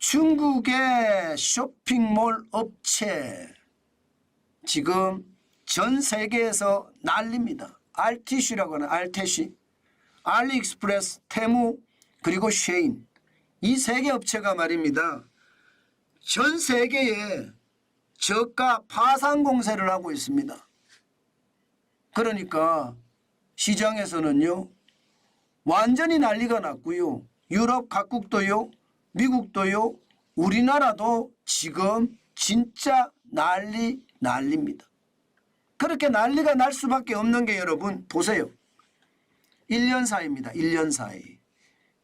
중국의 쇼핑몰 업체 지금 전 세계에서 난립니다. RTC라고 하는 RTC, 알리익스프레스, 테무 그리고 쉐인, 이 세 개 업체가 말입니다. 전 세계에 저가 파산 공세를 하고 있습니다. 그러니까 시장에서는요 완전히 난리가 났고요. 유럽 각국도요, 미국도요, 우리나라도 지금 진짜 난립니다. 그렇게 난리가 날 수밖에 없는 게 여러분 보세요. 1년 사이입니다. 1년 사이.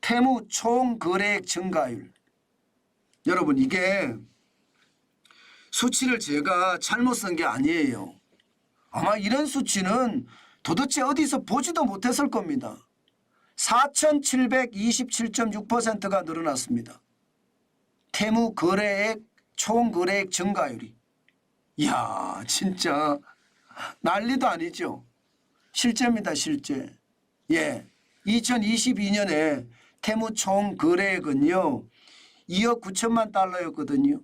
테무 총 거래액 증가율. 여러분 이게 수치를 제가 잘못 쓴 게 아니에요. 아마 이런 수치는 도대체 어디서 보지도 못했을 겁니다. 4,727.6%가 늘어났습니다. 테무 거래액 총 거래액 증가율이. 이야 진짜 난리도 아니죠. 실제입니다. 실제. 예, 2022년에 테무 총 거래액은요 2억 9천만 달러였거든요.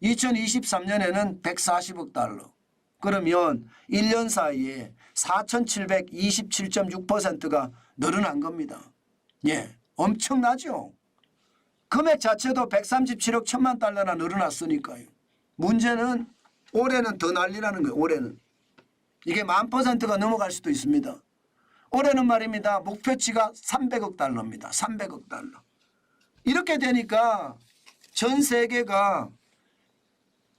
2023년에는 140억 달러. 그러면 1년 사이에 4,727.6%가 늘어난 겁니다. 예, 엄청나죠. 금액 자체도 137억 1천만 달러나 늘어났으니까요. 문제는 올해는 더 난리라는 거예요. 올해는. 이게 10,000%가 넘어갈 수도 있습니다. 올해는 말입니다. 목표치가 300억 달러입니다. 300억 달러. 이렇게 되니까 전 세계가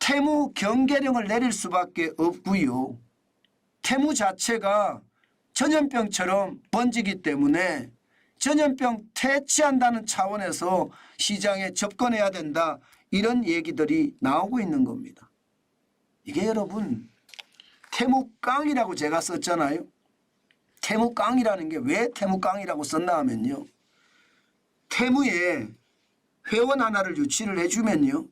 테무 경계령을 내릴 수밖에 없고요. 테무 자체가 전염병처럼 번지기 때문에 전염병 퇴치한다는 차원에서 시장에 접근해야 된다. 이런 얘기들이 나오고 있는 겁니다. 이게 여러분 테무깡이라고 제가 썼잖아요. 테무깡이라는 게 왜 테무깡이라고 썼나 하면요. 테무에 회원 하나를 유치를 해주면요.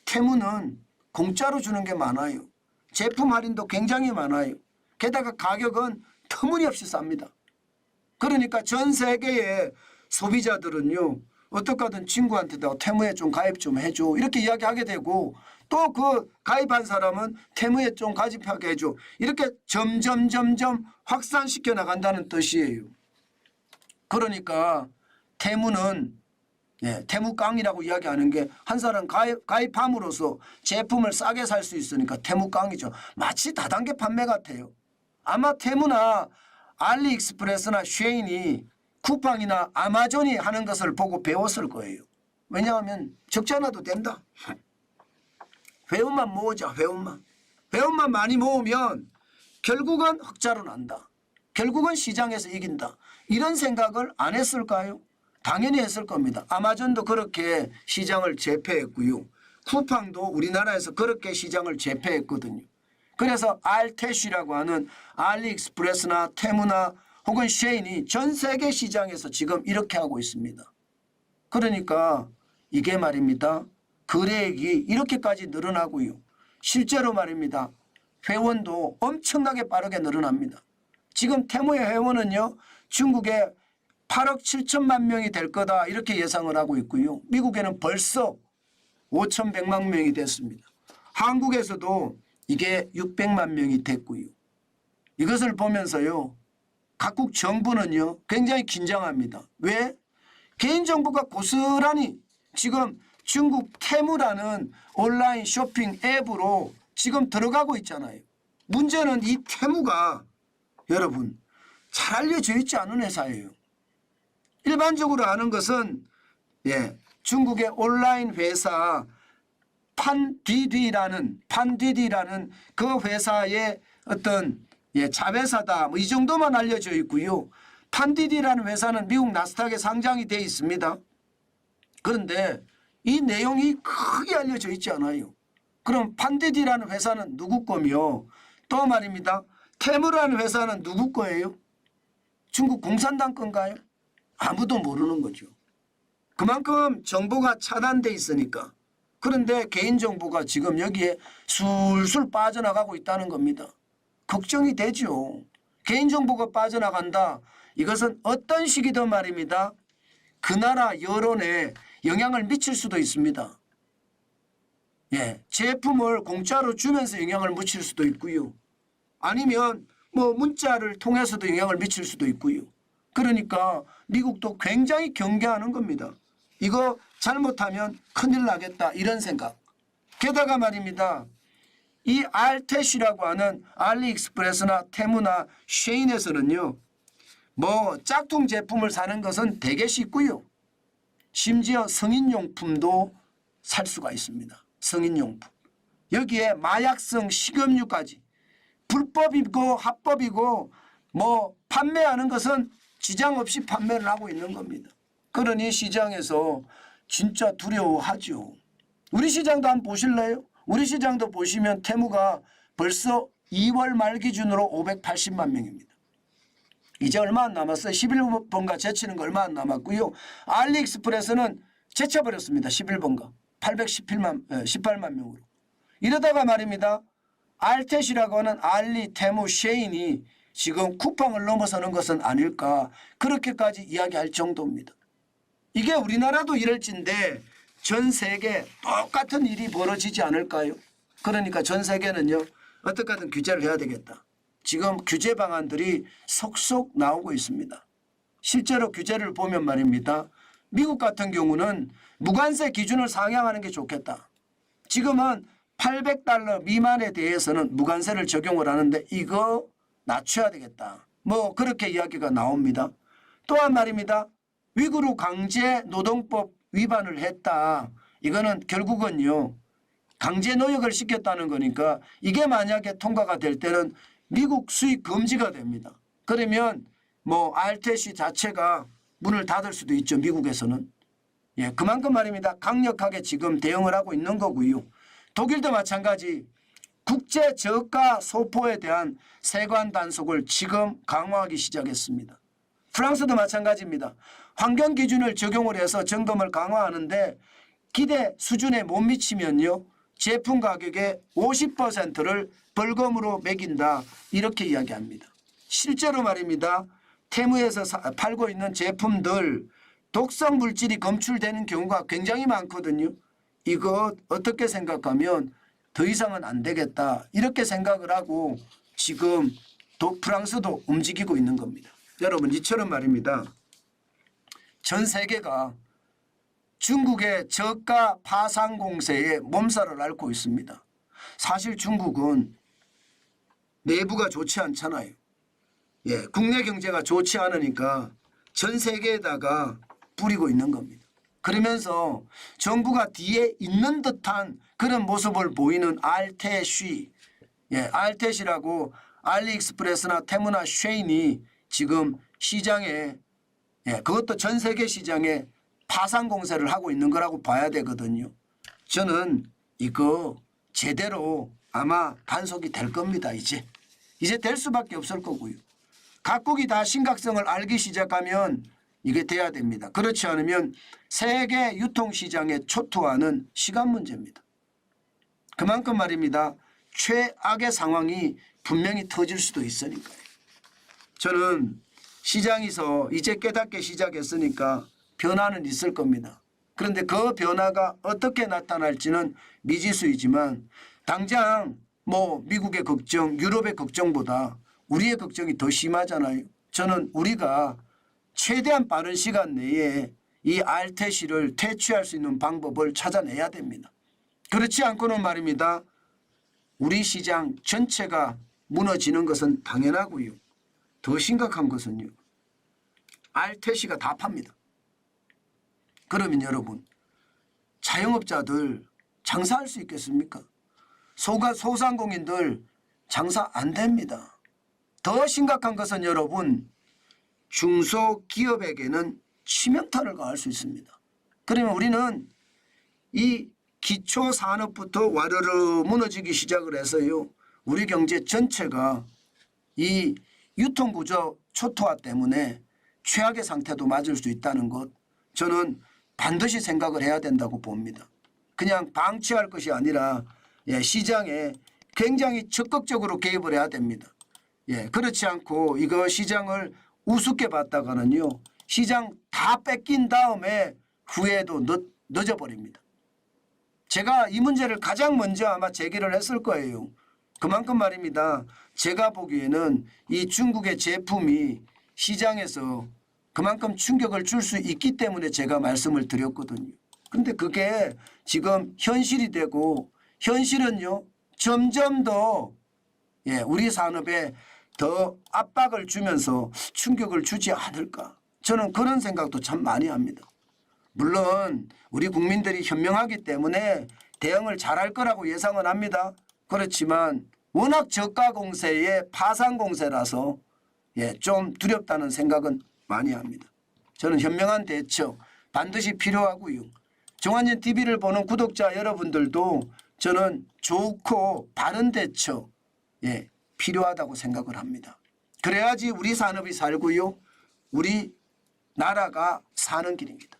테무는 공짜로 주는 게 많아요. 제품 할인도 굉장히 많아요. 게다가 가격은 터무니없이 쌉니다. 그러니까 전 세계의 소비자들은요. 어떻게든 친구한테도 테무에 좀 가입 좀 해줘. 이렇게 이야기하게 되고 또 그 가입한 사람은 테무에 좀 가입하게 해줘. 이렇게 점점 확산시켜 나간다는 뜻이에요. 그러니까 테무는 테무깡이라고 이야기하는 게 한 사람 가입함으로써 제품을 싸게 살 수 있으니까 테무깡이죠. 마치 다단계 판매 같아요. 아마 테무나 알리익스프레스나 쉐인이 쿠팡이나 아마존이 하는 것을 보고 배웠을 거예요. 왜냐하면 적지 않아도 된다. 회원만 모으자. 회원만 많이 모으면 결국은 흑자로 난다. 결국은 시장에서 이긴다. 이런 생각을 안 했을까요? 당연히 했을 겁니다. 아마존도 그렇게 시장을 제패했고요. 쿠팡도 우리나라에서 그렇게 시장을 제패했거든요. 그래서 알테쉬라고 하는 알리익스프레스나 테무나 혹은 쉐인이 전 세계 시장에서 지금 이렇게 하고 있습니다. 그러니까 이게 말입니다. 거래액이 이렇게까지 늘어나고요. 실제로 말입니다. 회원도 엄청나게 빠르게 늘어납니다. 지금 테무의 회원은요. 중국에 8억 7천만 명이 될 거다 이렇게 예상을 하고 있고요. 미국에는 벌써 5,100만 명이 됐습니다. 한국에서도 이게 600만 명이 됐고요. 이것을 보면서요. 각국 정부는요. 굉장히 긴장합니다. 왜? 개인정보가 고스란히 지금 중국 테무라는 온라인 쇼핑 앱으로 지금 들어가고 있잖아요. 문제는 이 테무가 여러분 잘 알려져 있지 않은 회사예요. 일반적으로 아는 것은 중국의 온라인 회사 판디디라는 그 회사의 어떤 자회사다. 뭐 이 정도만 알려져 있고요. 판디디라는 회사는 미국 나스닥에 상장이 되어 있습니다. 그런데 이 내용이 크게 알려져 있지 않아요. 그럼 판디디라는 회사는 누구 거며 또 말입니다. 테무라는 회사는 누구 거예요? 중국 공산당 건가요? 아무도 모르는 거죠. 그만큼 정보가 차단돼 있으니까. 그런데 개인정보가 지금 여기에 술술 빠져나가고 있다는 겁니다. 걱정이 되죠. 개인정보가 빠져나간다. 이것은 어떤 식이든 말입니다. 그 나라 여론에 영향을 미칠 수도 있습니다. 제품을 공짜로 주면서 영향을 미칠 수도 있고요. 아니면 뭐 문자를 통해서도 영향을 미칠 수도 있고요. 그러니까 미국도 굉장히 경계하는 겁니다. 이거 잘못하면 큰일 나겠다 이런 생각. 게다가 말입니다. 이 알텟이라고 하는 알리익스프레스나 테무나 쉐인에서는요. 뭐 짝퉁 제품을 사는 것은 되게 쉽고요. 심지어 성인용품도 살 수가 있습니다. 성인용품. 여기에 마약성 식염유까지 불법이고 합법이고 뭐 판매하는 것은 지장 없이 판매를 하고 있는 겁니다. 그러니 시장에서 진짜 두려워하죠. 우리 시장도 한번 보실래요? 우리 시장도 보시면 테무가 벌써 2월 말 기준으로 580만 명입니다. 이제 얼마 안 남았어요. 11번가 제치는 거 얼마 안 남았고요. 알리익스프레스는 제쳐버렸습니다. 11번가 18만 명으로. 이러다가 말입니다. 알텟이라고 하는 알리, 테무, 쉐인이 지금 쿠팡을 넘어서는 것은 아닐까 그렇게까지 이야기할 정도입니다. 이게 우리나라도 이럴진데 전 세계 똑같은 일이 벌어지지 않을까요? 그러니까 전 세계는요. 어떻게든 규제를 해야 되겠다. 지금 규제 방안들이 속속 나오고 있습니다. 실제로 규제를 보면 말입니다. 미국 같은 경우는 무관세 기준을 상향하는 게 좋겠다. 지금은 $800 미만에 대해서는 무관세를 적용을 하는데 이거 낮춰야 되겠다. 뭐 그렇게 이야기가 나옵니다. 또한 말입니다. 위구르 강제 노동법 위반을 했다. 이거는 결국은요. 강제 노역을 시켰다는 거니까 이게 만약에 통과가 될 때는 미국 수입 금지가 됩니다. 그러면 뭐 알텟이 자체가 문을 닫을 수도 있죠. 미국에서는. 그만큼 말입니다. 강력하게 지금 대응을 하고 있는 거고요. 독일도 마찬가지 국제 저가 소포에 대한 세관 단속을 지금 강화하기 시작했습니다. 프랑스도 마찬가지입니다. 환경 기준을 적용을 해서 점검을 강화하는데 기대 수준에 못 미치면요. 제품 가격의 50%를 벌금으로 매긴다. 이렇게 이야기합니다. 실제로 말입니다. 테무에서 팔고 있는 제품들 독성 물질이 검출되는 경우가 굉장히 많거든요. 이거 어떻게 생각하면 더 이상은 안 되겠다. 이렇게 생각을 하고 지금 프랑스도 움직이고 있는 겁니다. 여러분 이처럼 말입니다. 전 세계가 중국의 저가 파상 공세에 몸살을 앓고 있습니다. 사실 중국은 내부가 좋지 않잖아요. 국내 경제가 좋지 않으니까 전 세계에다가 뿌리고 있는 겁니다. 그러면서 정부가 뒤에 있는 듯한 그런 모습을 보이는 알텟이 알텟이라고 알리익스프레스나 테무나 쉐인이 지금 시장에 그것도 전 세계 시장에 파상 공세를 하고 있는 거라고 봐야 되거든요. 저는 이거 제대로 아마 단속이 될 겁니다. 이제 될 수밖에 없을 거고요. 각국이 다 심각성을 알기 시작하면 이게 돼야 됩니다. 그렇지 않으면 세계 유통시장에 초토화는 시간 문제입니다. 그만큼 말입니다. 최악의 상황이 분명히 터질 수도 있으니까요. 저는 시장에서 이제 깨닫기 시작했으니까 변화는 있을 겁니다. 그런데 그 변화가 어떻게 나타날지는 미지수이지만 당장 뭐 미국의 걱정, 유럽의 걱정보다 우리의 걱정이 더 심하잖아요. 저는 우리가 최대한 빠른 시간 내에 이 알텟을 퇴치할 수 있는 방법을 찾아내야 됩니다. 그렇지 않고는 말입니다. 우리 시장 전체가 무너지는 것은 당연하고요. 더 심각한 것은요. 알텟이가 다 팝니다. 그러면 여러분 자영업자들 장사할 수 있겠습니까? 소상공인들 장사 안 됩니다. 더 심각한 것은 여러분 중소기업에게는 치명타를 가할 수 있습니다. 그러면 우리는 이 기초산업부터 와르르 무너지기 시작을 해서요. 우리 경제 전체가 이 유통구조 초토화 때문에 최악의 상태도 맞을 수 있다는 것 저는 반드시 생각을 해야 된다고 봅니다. 그냥 방치할 것이 아니라 시장에 굉장히 적극적으로 개입을 해야 됩니다. 그렇지 않고 이거 시장을 우습게 봤다가는요. 시장 다 뺏긴 다음에 후회도 늦어버립니다. 제가 이 문제를 가장 먼저 아마 제기를 했을 거예요. 그만큼 말입니다. 제가 보기에는 이 중국의 제품이 시장에서 그만큼 충격을 줄 수 있기 때문에 제가 말씀을 드렸거든요. 그런데 그게 지금 현실이 되고 현실은요 점점 더 우리 산업에 더 압박을 주면서 충격을 주지 않을까. 저는 그런 생각도 참 많이 합니다. 물론 우리 국민들이 현명하기 때문에 대응을 잘할 거라고 예상은 합니다. 그렇지만 워낙 저가 공세의 파산 공세라서 좀 두렵다는 생각은 많이 합니다. 저는 현명한 대처 반드시 필요하고요. 정한진 TV를 보는 구독자 여러분들도 저는 좋고 바른 대처 필요하다고 생각을 합니다. 그래야지 우리 산업이 살고요. 우리 나라가 사는 길입니다.